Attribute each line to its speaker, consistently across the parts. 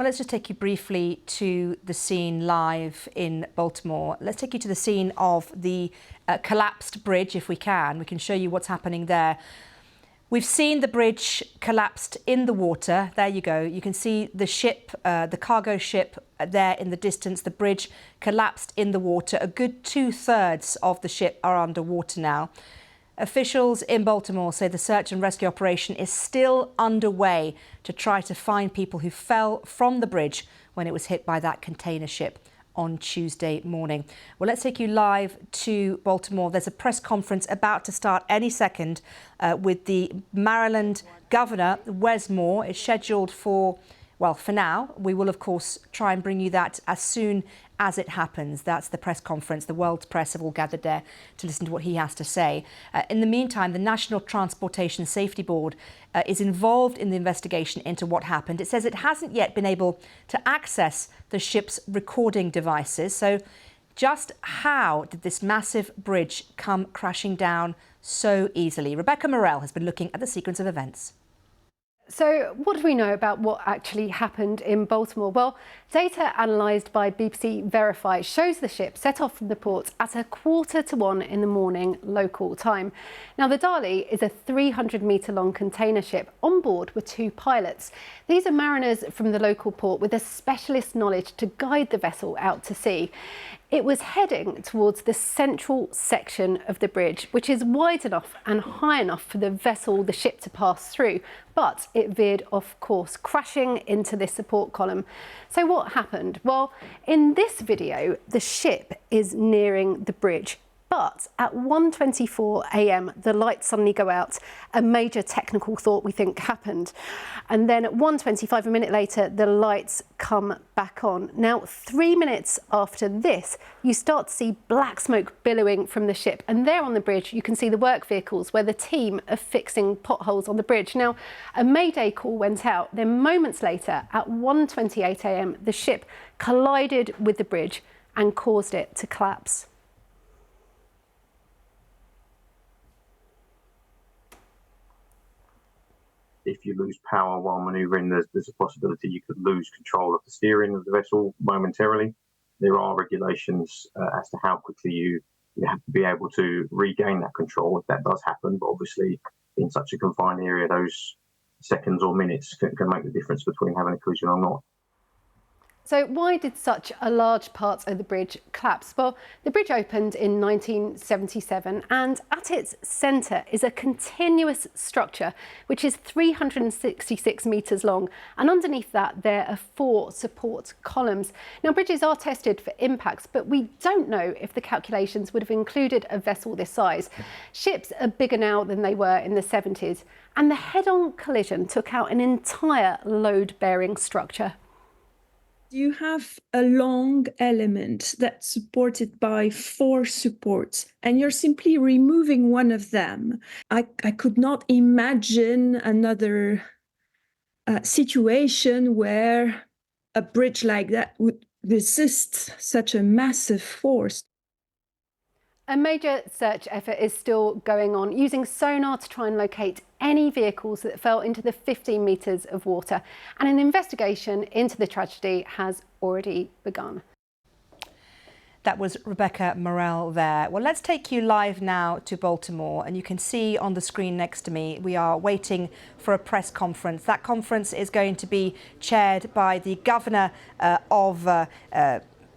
Speaker 1: Well, let's just take you briefly to the scene live in Baltimore. Let's take you to the scene of the collapsed bridge, if we can. We can show you what's happening there. We've seen the bridge collapsed in the water. There you go. You can see the ship, the cargo ship there in the distance. The bridge collapsed in the water. A good 2/3 of the ship are underwater now. Officials in Baltimore say the search and rescue operation is still underway to try to find people who fell from the bridge when it was hit by that container ship on Tuesday morning. Well, let's take you live to Baltimore. There's a press conference about to start any second with the Maryland governor, Wes Moore. It's scheduled for, well, for now. We will, of course, try and bring you that as soon as it happens. That's the press conference. The world's press have all gathered there to listen to what he has to say. In the meantime, the National Transportation Safety Board is involved in the investigation into what happened. It says it hasn't yet been able to access the ship's recording devices. So just how did this massive bridge come crashing down so easily? Rebecca Morell has been looking at the sequence of events.
Speaker 2: So what do we know about what actually happened in Baltimore? Well, data analysed by BBC Verify shows the ship set off from the port at 1:45 in the morning local time. Now, the Dali is a 300-metre long container ship. On board were 2 pilots. These are mariners from the local port with a specialist knowledge to guide the vessel out to sea. It was heading towards the central section of the bridge, which is wide enough and high enough for the ship to pass through, but it veered off course, crashing into this support column. So what happened? Well, in this video, the ship is nearing the bridge. But at 1:24 a.m, the lights suddenly go out. A major technical fault, we think, happened. And then at 1:25, a minute later, the lights come back on. Now, 3 minutes after this, you start to see black smoke billowing from the ship. And there on the bridge, you can see the work vehicles where the team are fixing potholes on the bridge. Now, a mayday call went out. Then moments later, at 1:28 a.m, the ship collided with the bridge and caused it to collapse.
Speaker 3: If you lose power while manoeuvring, there's a possibility you could lose control of the steering of the vessel momentarily. There are regulations as to how quickly you have to be able to regain that control if that does happen. But obviously, in such a confined area, those seconds or minutes can make the difference between having a collision or not.
Speaker 2: So why did such a large part of the bridge collapse? Well, the bridge opened in 1977 and at its centre is a continuous structure which is 366 metres long, and underneath that there are 4 support columns. Now, bridges are tested for impacts, but we don't know if the calculations would have included a vessel this size. Ships are bigger now than they were in the 70s, and the head-on collision took out an entire load-bearing structure.
Speaker 4: You have a long element that's supported by 4 supports, and you're simply removing one of them. I could not imagine another situation where a bridge like that would resist such a massive force.
Speaker 2: A major search effort is still going on, using sonar to try and locate any vehicles that fell into the 15 metres of water. And an investigation into the tragedy has already begun.
Speaker 1: That was Rebecca Morell there. Well, let's take you live now to Baltimore, and you can see on the screen next to me, we are waiting for a press conference. That conference is going to be chaired by the governor of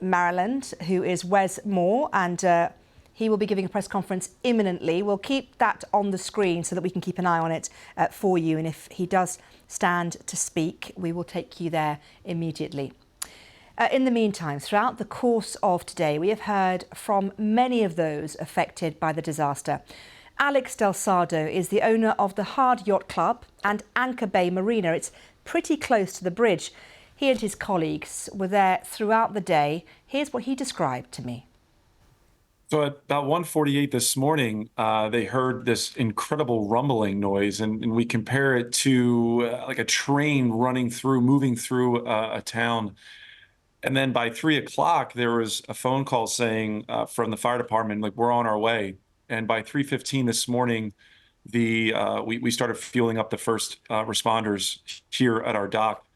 Speaker 1: Maryland, who is Wes Moore, and he will be giving a press conference imminently. We'll keep that on the screen so that we can keep an eye on it for you. And if he does stand to speak, we will take you there immediately. In the meantime, throughout the course of today, we have heard from many of those affected by the disaster. Alex Del Sardo is the owner of the Hard Yacht Club and Anchor Bay Marina. It's pretty close to the bridge. He and his colleagues were there throughout the day. Here's what he described to me.
Speaker 5: So at about 1:48 this morning, they heard this incredible rumbling noise, and we compare it to like a train moving through a town. And then by 3 o'clock, there was a phone call saying from the fire department, like, we're on our way. And by 3:15 this morning, we started fueling up the first responders here at our dock.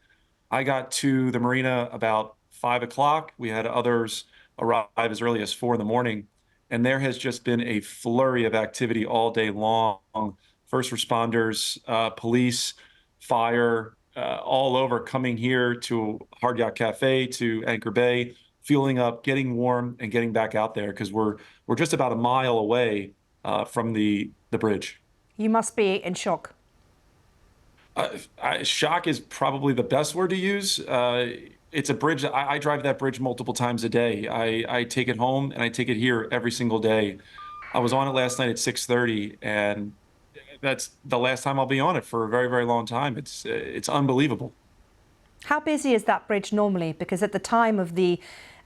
Speaker 5: I got to the marina about 5 o'clock. We had others arrive as early as 4 in the morning. And there has just been a flurry of activity all day long. First responders, police, fire, all over coming here to Hard Yacht Cafe, to Anchor Bay, fueling up, getting warm, and getting back out there because we're just about a mile away from the bridge.
Speaker 1: You must be in shock.
Speaker 5: Shock is probably the best word to use. It's a bridge. I drive that bridge multiple times a day. I take it home and I take it here every single day. I was on it last night at 6:30, and that's the last time I'll be on it for a very, very long time. It's unbelievable.
Speaker 1: How busy is that bridge normally? Because at the time of the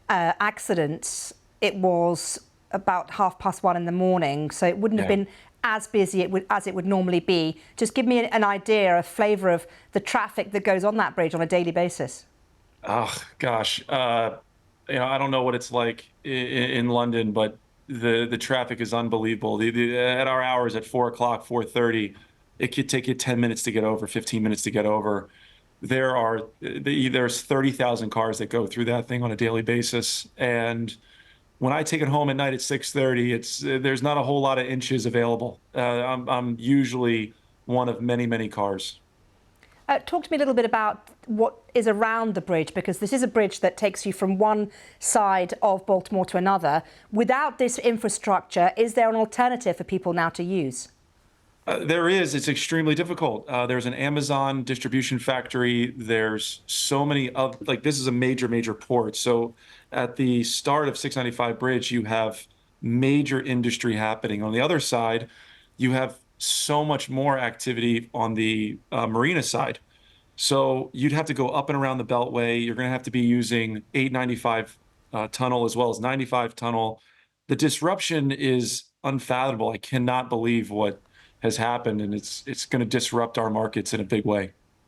Speaker 1: accident, it was about 1:30 in the morning, so it wouldn't have been as busy as it would normally be. Just give me an idea, a flavour of the traffic that goes on that bridge on a daily basis.
Speaker 5: Oh gosh, I don't know what it's like in London, but the traffic is unbelievable. At our hours at 4 o'clock, 4:30, it could take you 10 minutes to get over, 15 minutes to get over. There's 30,000 cars that go through that thing on a daily basis, and when I take it home at night at 6:30, there's not a whole lot of inches available. I'm usually one of many, many cars.
Speaker 1: Talk to me a little bit about what is around the bridge, because this is a bridge that takes you from one side of Baltimore to another. Without this infrastructure, is there an alternative for people now to use?
Speaker 5: There is. It's extremely difficult. There's an Amazon distribution factory. There's so many this is a major, major port. So at the start of 695 Bridge, you have major industry happening. On the other side, you have so much more activity on the marina side. So you'd have to go up and around the Beltway. You're going to have to be using 895 tunnel as well as 95 tunnel. The disruption is unfathomable. I cannot believe what has happened, and it's going to disrupt our markets in a big way.